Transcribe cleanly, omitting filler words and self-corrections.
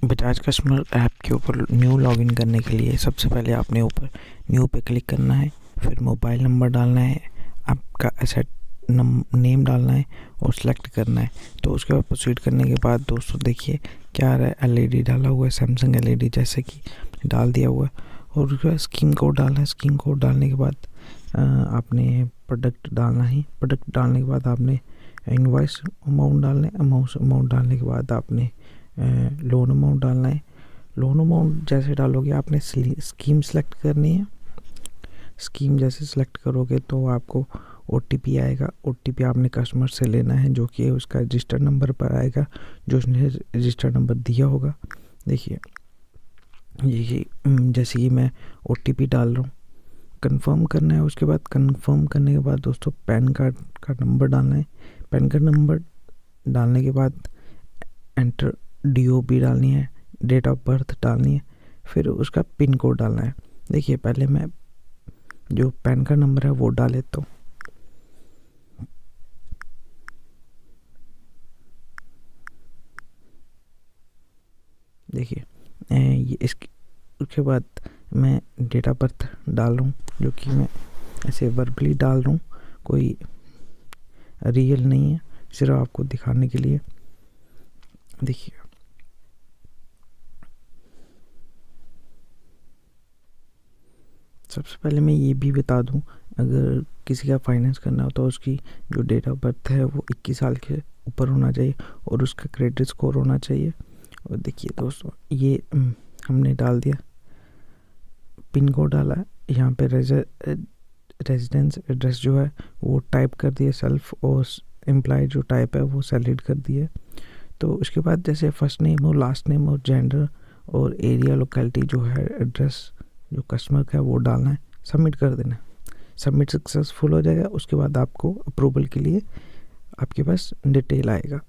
Bajaj customer app के ऊपर new login करने के लिए सबसे पहले आपने ऊपर न्यू पे क्लिक करना है, फिर मोबाइल नंबर डालना है, आपका एसेट नेम डालना है और सिलेक्ट करना है। तो उसके बाद प्रोसीड करने के बाद दोस्तों देखिए क्या आ रहा है, एलईडी डाला हुआ है, सैमसंग एलईडी जैसे कि डाल दिया हुआ है। और उसके बाद स्कीम कोड डालना है। स्कीम कोड डालने के बाद आपने प्रोडक्ट डालना है। प्रोडक्ट डालने के बाद आपने इनवॉइस अमाउंट डालना है। अमाउंट डालने के बाद आपने लोन अमाउंट डालना है। लोन अमाउंट जैसे डालोगे आपने स्कीम सेलेक्ट करनी है। स्कीम जैसे सेलेक्ट करोगे तो आपको ओटीपी आएगा। ओटीपी आपने कस्टमर से लेना है, जो कि उसका रजिस्टर नंबर पर आएगा, जो उसने रजिस्टर नंबर दिया होगा। देखिए ये जैसे कि मैं ओटीपी डाल रहा हूँ, कंफर्म करना है। उसके बाद कंफर्म करने के बाद दोस्तों पैन कार्ड का नंबर डालना है। पैन कार्ड नंबर डालने के बाद एंटर डीओबी डालनी है, डेट ऑफ बर्थ डालनी है, फिर उसका पिन कोड डालना है। देखिए पहले मैं जो पैन कार्ड नंबर है वो डाल लेता हूँ। देखिए ये उसके बाद मैं डेट ऑफ बर्थ डाल रहा हूँ, जो कि मैं ऐसे वर्बली डाल रहा हूँ, कोई रियल नहीं है, सिर्फ आपको दिखाने के लिए। देखिए सबसे पहले मैं ये भी बता दूं, अगर किसी का फाइनेंस करना हो तो उसकी जो डेट ऑफ बर्थ है वो 21 साल के ऊपर होना चाहिए और उसका क्रेडिट स्कोर होना चाहिए। और देखिए दोस्तों ये हमने डाल दिया, पिन कोड डाला है, यहाँ पे रेजिडेंस एड्रेस जो है वो टाइप कर दिए, सेल्फ और एम्प्लॉय जो टाइप है वो सेलेक्ट कर दिए। तो उसके बाद जैसे फर्स्ट नेम और लास्ट नेम और जेंडर और एरिया लोकेलिटी जो है एड्रेस जो कस्टमर का है वो डालना है, सबमिट कर देना है। सबमिट सक्सेसफुल हो जाएगा। उसके बाद आपको अप्रूवल के लिए आपके पास डिटेल आएगा।